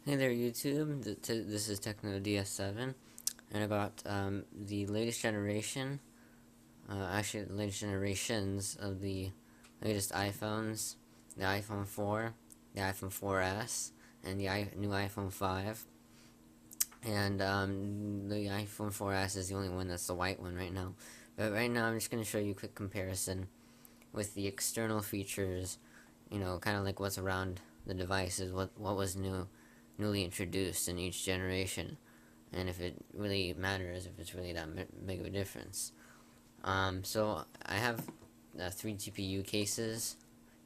Hey there, YouTube. This is Techno DS7, and I got the latest generation, actually, the latest generations of the latest iPhones: the iPhone 4, the iPhone 4S, and the new iPhone 5. And the iPhone 4S is the only one that's the white one right now. But right now, I'm just going to show you a quick comparison with the external features, kind of like what's around the devices, what was newly introduced in each generation, and if it really matters, if it's really that big of a difference. So I have three GPU cases,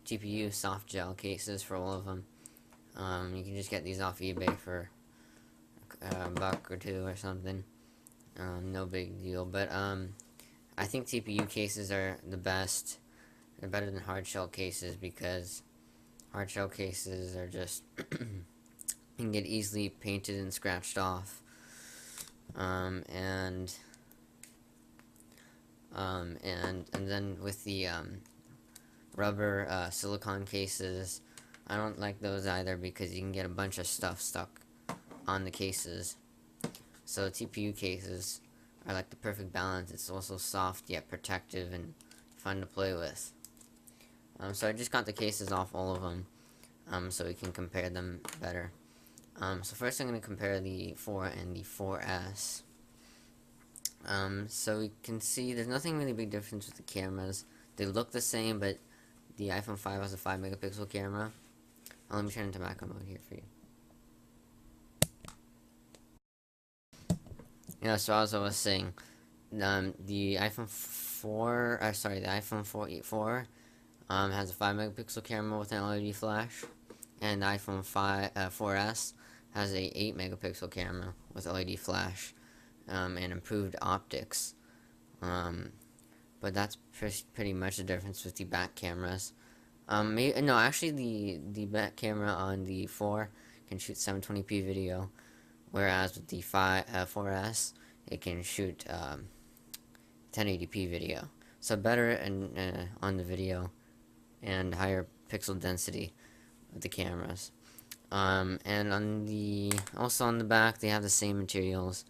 GPU soft gel cases for all of them. You can just get these off eBay for a buck or two or something. No big deal, but I think TPU cases are the best. They're better than hard shell cases because hard shell cases are just can get easily painted and scratched off. And then with the rubber silicone cases, I don't like those either because you can get a bunch of stuff stuck on the cases. So TPU cases are like the perfect balance. It's also soft yet protective and fun to play with. So I just got the cases off all of them, so we can compare them better. So first I'm going to compare the 4 and the 4S. So we can see there's nothing really big difference with the cameras. They look the same, but the iPhone 5 has a 5 megapixel camera. Let me turn into macro mode here for you. Yeah, so as I was saying, the iPhone 4, the iPhone 4 has a 5 megapixel camera with an LED flash, and the iPhone 4S has a 8 megapixel camera with LED flash and improved optics. But that's pretty much the difference with the back cameras. No, actually, the back camera on the 4 can shoot 720p video, whereas with the 4S, it can shoot 1080p video. So better on the video and higher pixel density with the cameras. And also on the back, they have the same materials.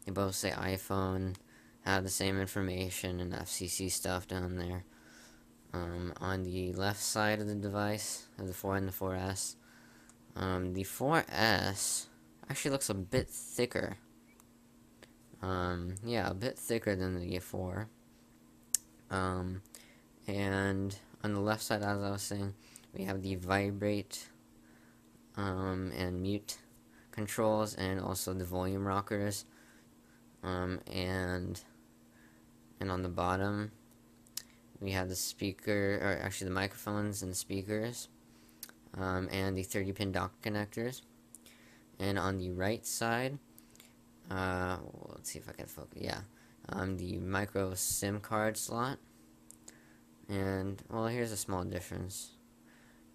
They both say iPhone, have the same information and FCC stuff down there. On the left side of the device, of the 4 and the 4S, the 4S actually looks a bit thicker. Yeah, a bit thicker than the 4. And on the left side, as I was saying, we have the vibrate and mute controls, and also the volume rockers. And on the bottom, we have the speaker, or actually the microphones and the speakers, and the 30-pin dock connectors. And on the right side, let's see if I can focus. Yeah, the micro SIM card slot. And well, here's a small difference.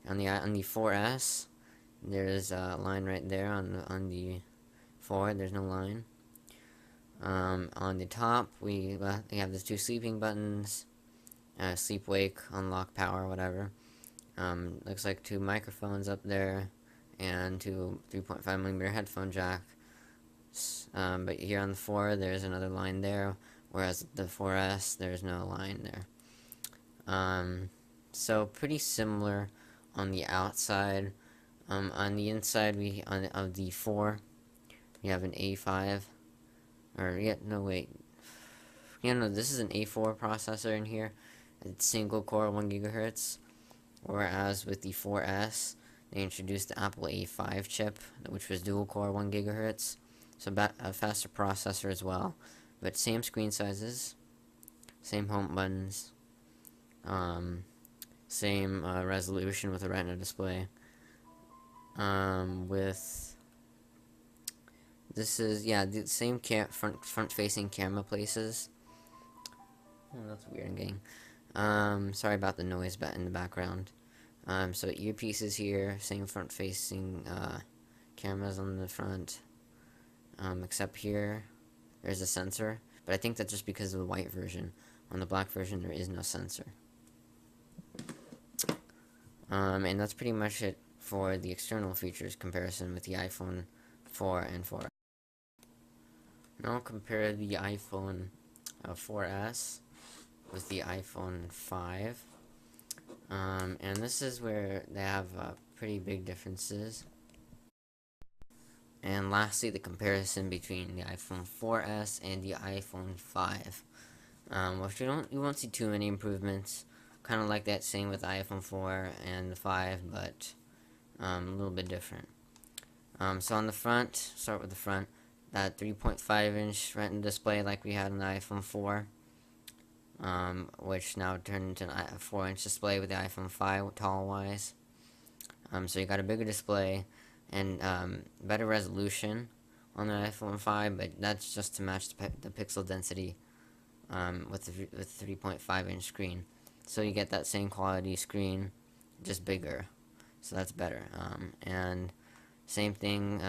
On the 4S, there's a line right there. On the 4, there's no line. On the top, we have the 2 sleeping buttons, sleep, wake, unlock, power, whatever. Looks like 2 microphones up there, and 2 3.5mm headphone jack. But here on the 4, there's another line there, whereas the 4S, there's no line there. So pretty similar on the outside. On the inside, of the 4, we have an A5. This is an A4 processor in here. It's single core 1 gigahertz. Whereas with the 4S, they introduced the Apple A5 chip, which was dual core 1 gigahertz. So a faster processor as well. But same screen sizes, same home buttons, same resolution with a Retina display. This is, the same front-facing camera places. Oh, that's a weird game. Sorry about the noise in the background. So earpieces here, same front-facing cameras on the front. Except here, there's a sensor. But I think that's just because of the white version. On the black version, there is no sensor. And that's pretty much it for the external features comparison with the iPhone 4 and 4. Now I'll compare the iPhone 4S with the iPhone 5. And this is where they have pretty big differences. And lastly, the comparison between the iPhone 4S and the iPhone 5. Which you won't see too many improvements. Kind of like that same with the iPhone 4 and the 5, but a little bit different. So on the front, start with the front. That 3.5-inch Retina display like we had on the iPhone 4, which now turned into a 4-inch display with the iPhone 5 tall-wise. So you got a bigger display and better resolution on the iPhone 5, but that's just to match the pixel density with the 3.5-inch screen. So you get that same quality screen, just bigger. So that's better. And same thing,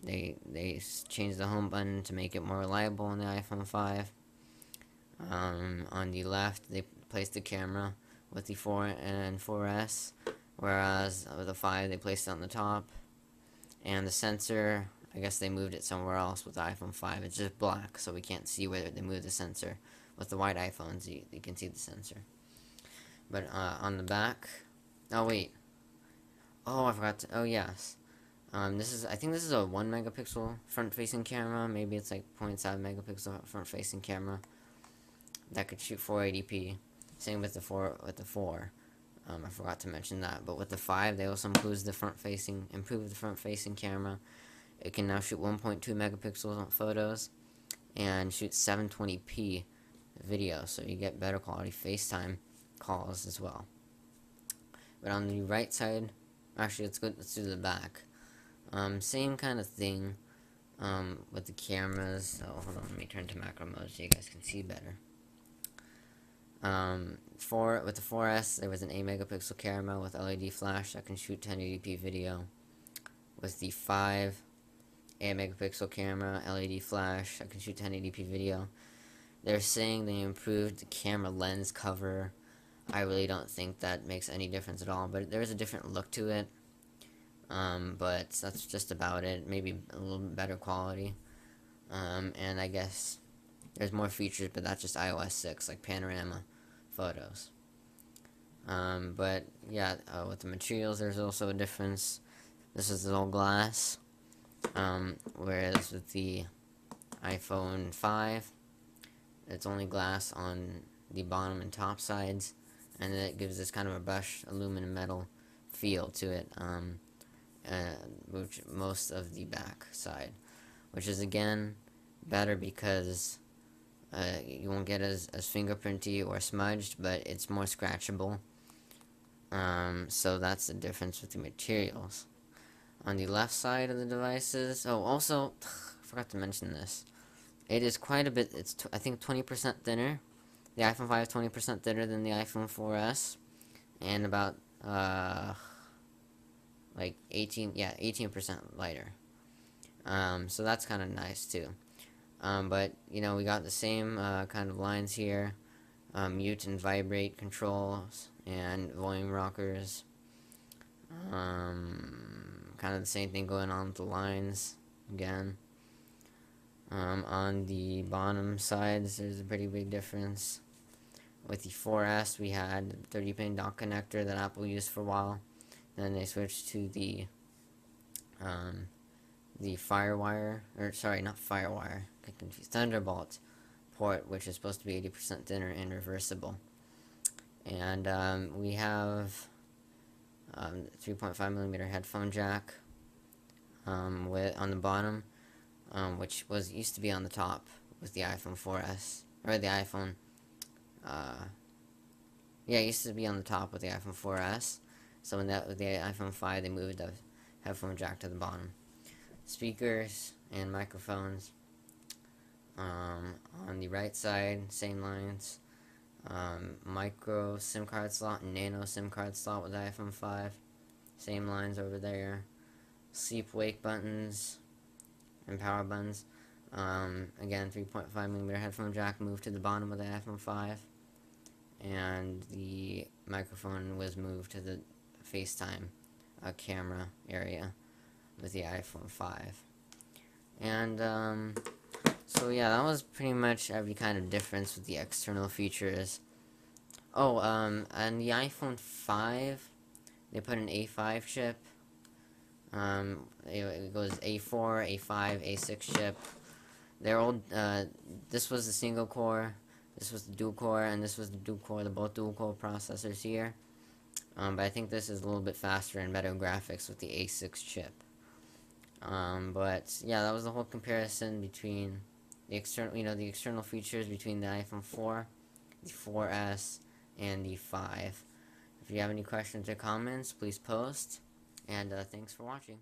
they changed the home button to make it more reliable on the iPhone 5. On the left, they placed the camera with the 4 and 4S, whereas with the 5, they placed it on the top. And the sensor, I guess they moved it somewhere else with the iPhone 5. It's just black, so we can't see where they moved the sensor. With the white iPhones, you can see the sensor. But on the back, oh wait, oh I forgot to, oh yes. I think this is a 1 megapixel front-facing camera. Maybe it's like 0.7 megapixel front-facing camera that could shoot 480p. Same with the 4. I forgot to mention that. But with the 5, they also improved the front-facing camera. It can now shoot 1.2 megapixels photos and shoot 720p video, so you get better quality FaceTime calls as well. But on the right side, actually, let's do the back. Same kind of thing with the cameras. So hold on, let me turn to macro mode so you guys can see better. With the 4S, there was an 8 megapixel camera with LED flash that can shoot 1080p video. With the 5, 8 megapixel camera, LED flash that can shoot 1080p video. They're saying they improved the camera lens cover. I really don't think that makes any difference at all, but there's a different look to it. But that's just about it. Maybe a little better quality. And I guess there's more features, but that's just iOS 6, like panorama photos. But yeah, with the materials, there's also a difference. This is all glass, whereas with the iPhone 5, it's only glass on the bottom and top sides, and it gives this kind of a brushed aluminum metal feel to it, which most of the back side, which is again better because you won't get as fingerprinty or smudged, but it's more scratchable. So that's the difference with the materials. On the left side of the devices, oh, also, I forgot to mention this. It is quite a bit, I think 20% thinner. The iPhone 5 is 20% thinner than the iPhone 4S, and about, like 18% lighter. So that's kind of nice too. But, we got the same kind of lines here. Mute and vibrate controls and volume rockers. Kind of the same thing going on with the lines again. On the bottom sides, there's a pretty big difference. With the 4S, we had the 30-pin dock connector that Apple used for a while. Then they switched to the Firewire, or sorry, not Firewire, get confused, Thunderbolt port, which is supposed to be 80% thinner and reversible. And we have 3.5mm headphone jack on the bottom, which used to be on the top with the iPhone 4S, or the iPhone, it used to be on the top with the iPhone 4S. So with the iPhone 5, they moved the headphone jack to the bottom. Speakers and microphones on the right side, same lines. Micro SIM card slot and nano SIM card slot with the iPhone 5, same lines over there. Sleep wake buttons and power buttons. Again, 3.5mm headphone jack moved to the bottom of the iPhone 5, and the microphone was moved to the FaceTime camera area with the iPhone 5. And so yeah, that was pretty much every kind of difference with the external features. Oh, and the iPhone 5, they put an A5 chip. It goes A4, A5, A6 chip. They're old. This was the single core, this was the dual core, and this was the dual core. The both dual core processors here. But I think this is a little bit faster and better graphics with the A6 chip. But yeah, that was the whole comparison between the external features between the iPhone 4, the 4S, and the 5. If you have any questions or comments, please post. And thanks for watching.